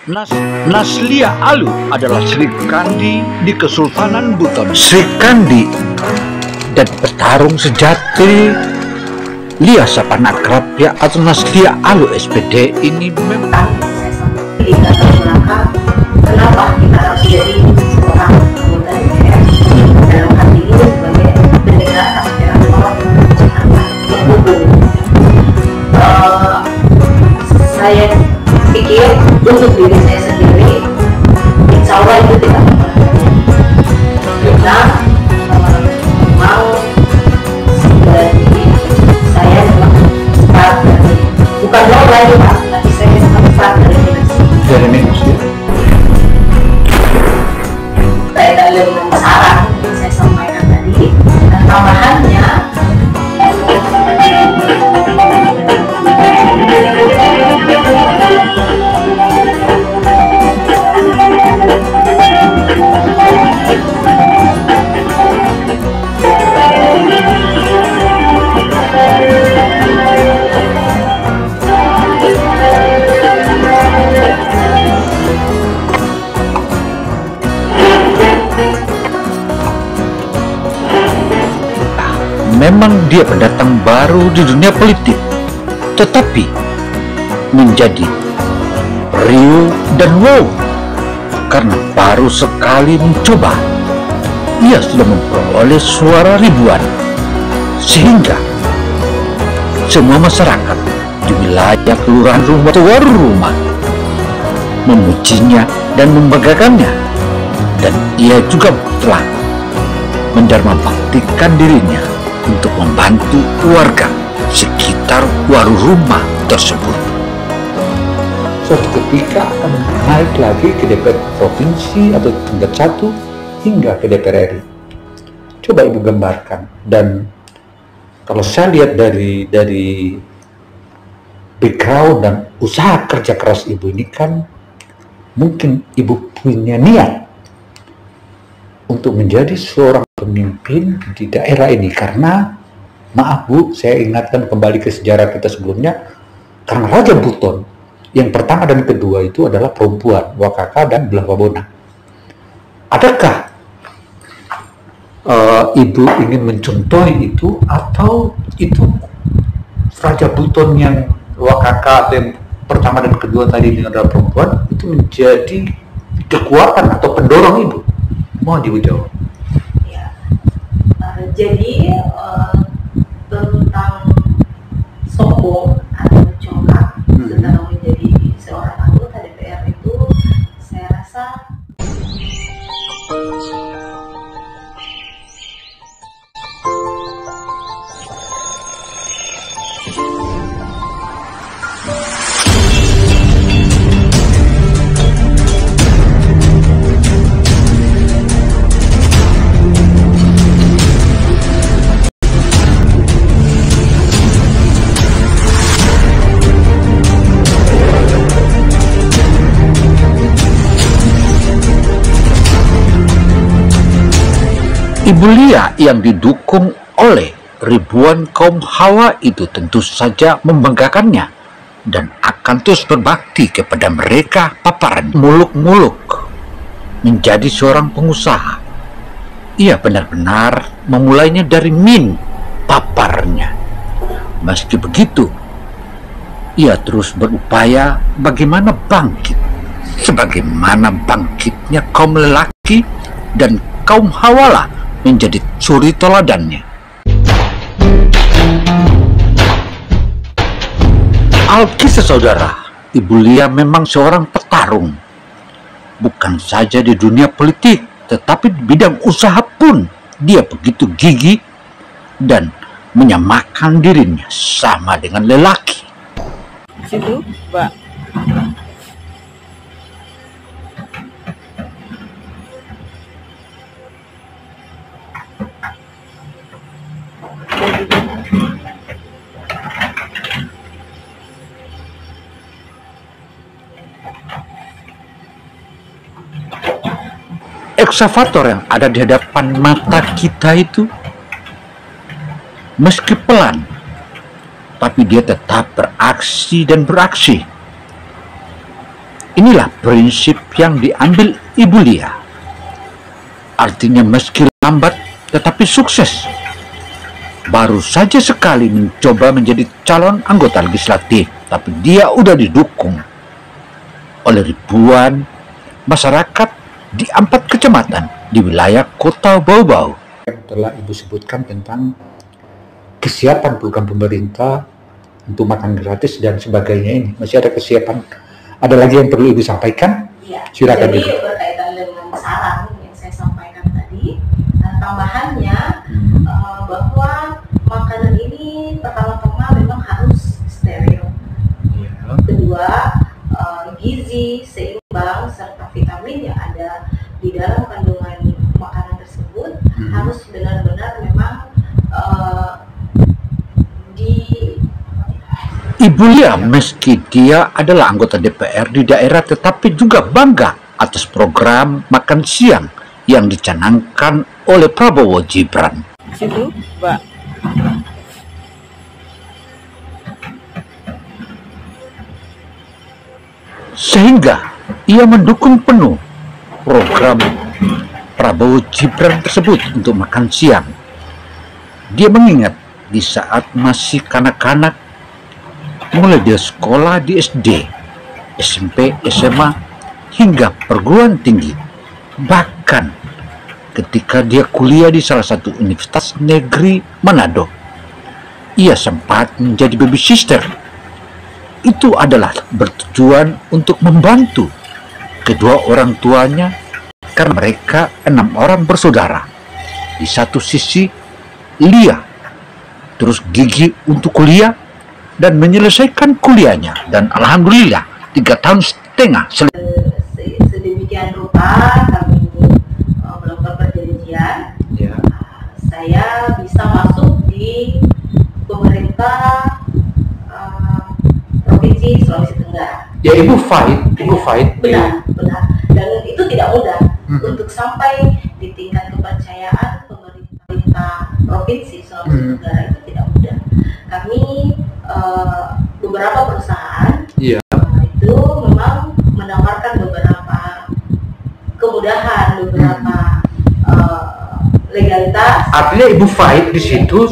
Nas Naslia Alu adalah Sri Kandi di Kesultanan Buton. Sri Kandi dan petarung sejati Lia Sapan akrabnya atau Naslia Alu SPD ini memang di latar belakang kenapa kita harus jadi seorang anggota DPR dalam hal ini sebagai pendengar aspirator yang hukum. Saya pikir untuk diri saya sendiri insya Allah itu tidak karena memang dari saya memang start dari bukan mau lagi Pak, tapi saya memang start dari minus ya. Kaitan dengan saran yang saya sampaikan tadi, dan tambahannya memang dia pendatang baru di dunia politik, tetapi menjadi riuh dan wow karena baru sekali mencoba. Ia sudah memperoleh suara ribuan, sehingga semua masyarakat di wilayah kelurahan rumah atau rumah memujinya dan membanggakannya, dan ia juga telah mendarmabaktikan dirinya untuk membantu warga sekitar warung rumah tersebut. Suatu ketika akan naik lagi ke DPR provinsi atau tingkat 1 hingga ke DPR RI. Coba Ibu gambarkan, dan kalau saya lihat dari background dan usaha kerja keras Ibu ini kan mungkin Ibu punya niat untuk menjadi seorang pemimpin di daerah ini, karena maaf Bu, saya ingatkan kembali ke sejarah kita sebelumnya, karena Raja Buton yang pertama dan kedua itu adalah perempuan, Wakaka dan Belah Babona. Adakah Ibu ingin mencontohi itu, atau itu Raja Buton yang Wakaka yang pertama dan kedua tadi ini adalah perempuan, itu menjadi kekuatan atau pendorong Ibu? Mohon Ibu jawab. ya, jadi tentang sokong atau congkak setelah menjadi seorang anggota DPR itu, saya rasa Ibu Lia yang didukung oleh ribuan kaum hawa itu tentu saja membanggakannya dan akan terus berbakti kepada mereka. Paparan muluk-muluk menjadi seorang pengusaha, ia benar-benar memulainya dari min paparnya. Meski begitu, ia terus berupaya bagaimana bangkit, sebagaimana bangkitnya kaum lelaki, dan kaum hawalah menjadi suri teladannya. Alkisah saudara, Ibu Lia memang seorang petarung, bukan saja di dunia politik, tetapi di bidang usaha pun dia begitu gigih dan menyamakan dirinya sama dengan lelaki. Situ, Mbak. Ekskavator yang ada di hadapan mata kita itu, meski pelan, tapi dia tetap beraksi dan beraksi. Inilah prinsip yang diambil Ibu Lia. Artinya meski lambat tetapi sukses. Baru saja sekali mencoba menjadi calon anggota legislatif, tapi dia udah didukung oleh ribuan masyarakat di 4 kecamatan di wilayah Kota Bau-Bau. Yang telah Ibu sebutkan tentang kesiapan program pemerintah untuk makan gratis dan sebagainya ini, masih ada kesiapan. Ada lagi yang perlu Ibu sampaikan? Iya. Silakan Jadi Ibu. berkaitan dengan saran yang saya sampaikan tadi, tambahannya bahwa makanan ini pertama-tama memang harus steril. Kedua, gizi seimbang serta vitamin yang ada di dalam kandungan makanan tersebut harus benar-benar memang Ibu Lia meski dia adalah anggota DPR di daerah tetapi juga bangga atas program makan siang yang dicanangkan oleh Prabowo Gibran. Situ, Mbak. Sehingga ia mendukung penuh program Prabowo Gibran tersebut untuk makan siang. Dia mengingat di saat masih kanak-kanak, mulai dari sekolah di SD, SMP, SMA, hingga perguruan tinggi. Bahkan ketika dia kuliah di salah satu universitas negeri Manado, ia sempat menjadi baby sister. Itu adalah bertujuan untuk membantu kedua orang tuanya karena mereka 6 orang bersaudara. Di satu sisi Lia terus gigih untuk kuliah dan menyelesaikan kuliahnya, dan alhamdulillah 3,5 tahun sedemikian rupa kami melakukan perjanjian. Saya bisa masuk di pemerintah Provinsi Sulawesi Tenggara. Ya Ibu fight. Benar. Dan itu tidak mudah untuk sampai di tingkat kepercayaan pemerintah Provinsi Sulawesi Tenggara, itu tidak mudah. Kami beberapa perusahaan itu memang menawarkan beberapa kemudahan, beberapa legalitas. Artinya Ibu fight di situ,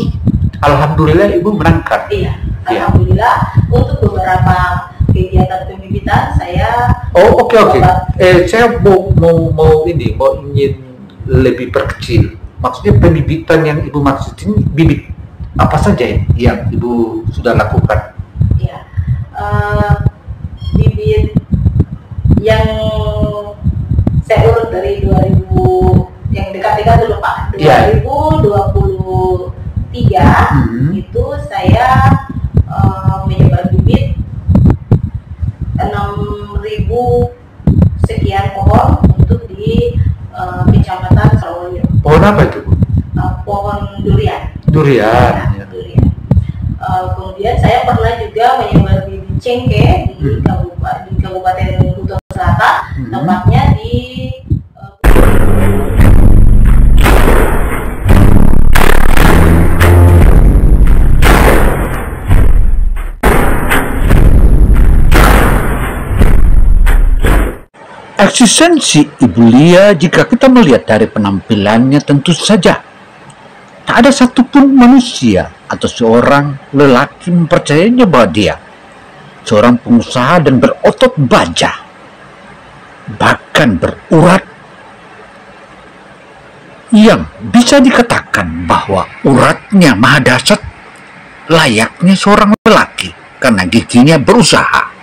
alhamdulillah Ibu menangkan. Iya, alhamdulillah untuk beberapa kegiatan pembibitan saya. Oke. Saya mau ingin lebih perkecil. Maksudnya pembibitan yang Ibu maksudin bibit apa saja yang Ibu sudah lakukan? Iya, bibit yang saya urut dari 2000, yang dekat-dekat dulu Pak, 2023 itu saya menyebar bibit 6.000 sekian pohon untuk di Kecamatan Srawoyo. Pohon apa itu? Pohon durian. Durian. Kemudian saya pernah juga menyebar bibit cengkeh di Kabupaten Buton Selatan, tempatnya di Eksistensi Ibu Lia, jika kita melihat dari penampilannya, tentu saja tak ada satupun manusia atau seorang lelaki mempercayainya bahwa dia seorang pengusaha dan berotot baja, bahkan berurat, yang bisa dikatakan bahwa uratnya maha dahsyat, layaknya seorang lelaki karena giginya berusaha.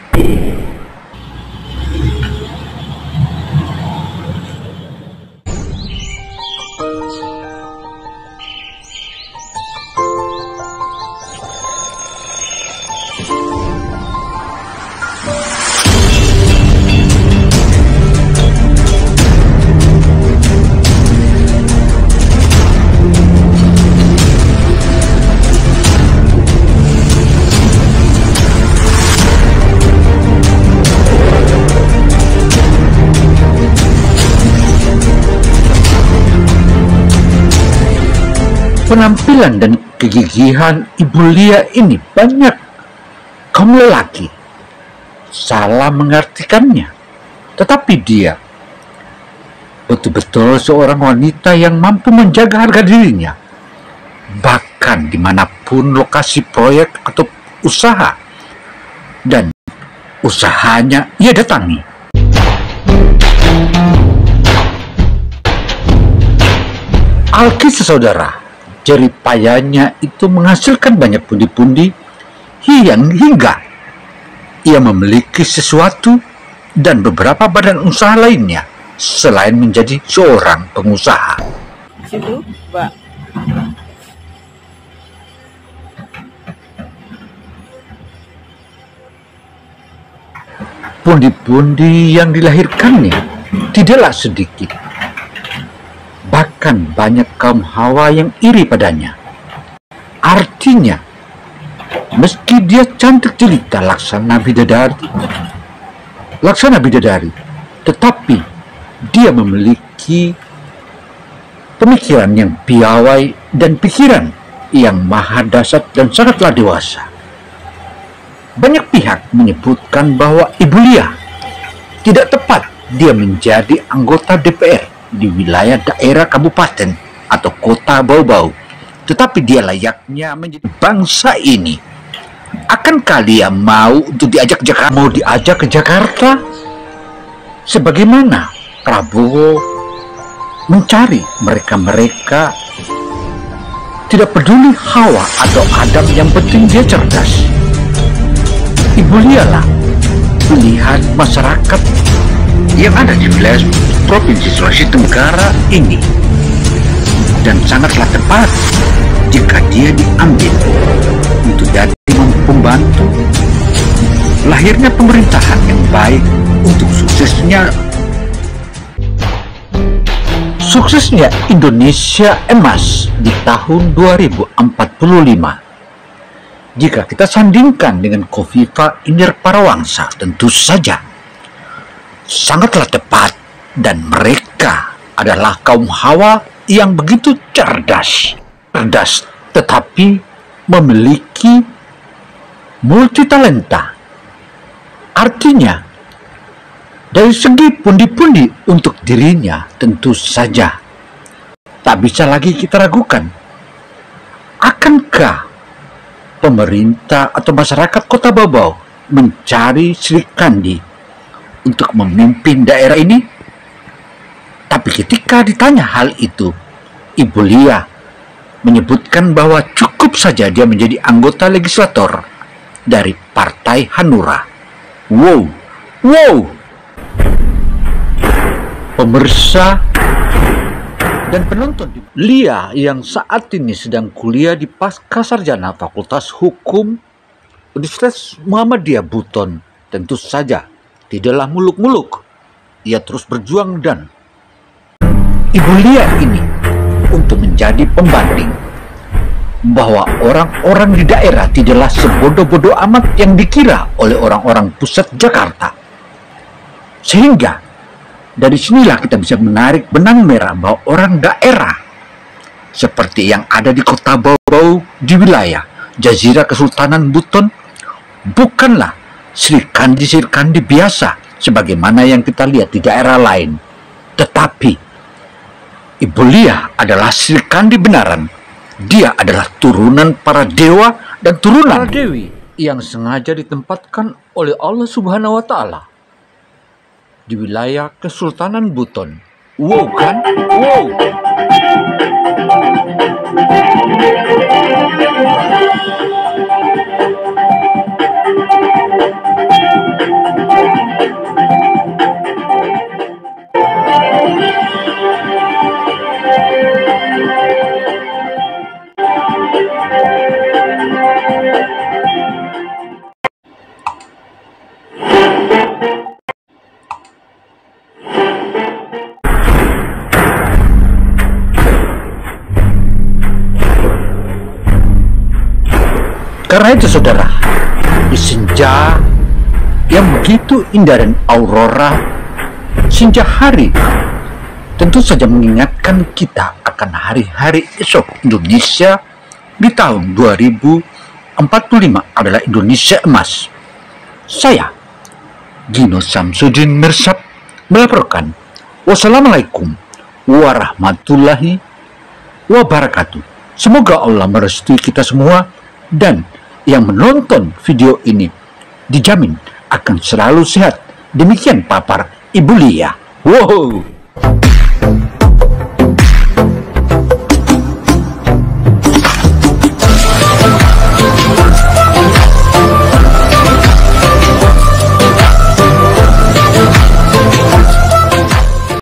Penampilan dan kegigihan Ibu Lia ini banyak kaum lelaki salah mengartikannya Tetapi dia betul-betul seorang wanita yang mampu menjaga harga dirinya, bahkan dimanapun lokasi proyek atau usaha dan usahanya ia datangi. Alkisah saudara, jerih payahnya itu menghasilkan banyak pundi-pundi hingga ia memiliki sesuatu dan beberapa badan usaha lainnya selain menjadi seorang pengusaha. Situ, Pak. Pundi-pundi yang dilahirkannya tidaklah sedikit. Bahkan banyak kaum Hawa yang iri padanya. Artinya, meski dia cantik jelita laksana bidadari, tetapi dia memiliki pemikiran yang piawai dan pikiran yang maha dahsyat dan sangatlah dewasa. Banyak pihak menyebutkan bahwa Ibu Lia tidak tepat dia menjadi anggota DPR di wilayah daerah kabupaten atau kota Bau-Bau, tetapi dia layaknya menjadi bangsa ini. Akankah dia mau diajak ke Jakarta? Sebagaimana Prabowo mencari mereka-mereka tidak peduli Hawa atau Adam, yang penting dia cerdas. Ibu Lia lah melihat masyarakat yang ada di wilayah Provinsi Sulawesi Tenggara ini, dan sangatlah tepat jika dia diambil untuk jadi membantu lahirnya pemerintahan yang baik untuk suksesnya Indonesia emas di tahun 2045. Jika kita sandingkan dengan Kofifa Indar Parawangsa, tentu saja sangatlah tepat. Dan mereka adalah kaum Hawa yang begitu cerdas tetapi memiliki multitalenta. Artinya, dari segi pundi-pundi untuk dirinya, tentu saja tak bisa lagi kita ragukan. Akankah pemerintah atau masyarakat Kota Bau-Bau mencari Sri Kandi untuk memimpin daerah ini? Tapi ketika ditanya hal itu, Ibu Lia menyebutkan bahwa cukup saja dia menjadi anggota legislator dari Partai Hanura. Wow. Pemirsa dan penonton, Lia yang saat ini sedang kuliah di Pascasarjana Fakultas Hukum Universitas Muhammadiyah Buton, tentu saja tidaklah muluk-muluk. Ia terus berjuang dan Ibu Lia ini untuk menjadi pembanding bahwa orang-orang di daerah tidaklah sebodoh-bodoh amat yang dikira oleh orang-orang pusat Jakarta. Sehingga dari sinilah kita bisa menarik benang merah bahwa orang daerah seperti yang ada di Kota Bau-Bau di wilayah Jazirah Kesultanan Buton bukanlah Sri Kandi biasa sebagaimana yang kita lihat di daerah lain, tetapi Ibu Lia adalah Sri Kandi benaran. Dia adalah turunan para dewa dan turunan para dewi yang sengaja ditempatkan oleh Allah Subhanahu wa Ta'ala di wilayah Kesultanan Buton. Wow kan? Wow. Karena itu saudara, di senja yang begitu indah dan aurora senja hari tentu saja mengingatkan kita akan hari-hari esok Indonesia di tahun 2045 adalah Indonesia emas. Saya, Gino Samsudin Mirsab, melaporkan. Wassalamualaikum warahmatullahi wabarakatuh. Semoga Allah merestui kita semua, dan yang menonton video ini dijamin akan selalu sehat. Demikian papar Ibu Lia. Wow.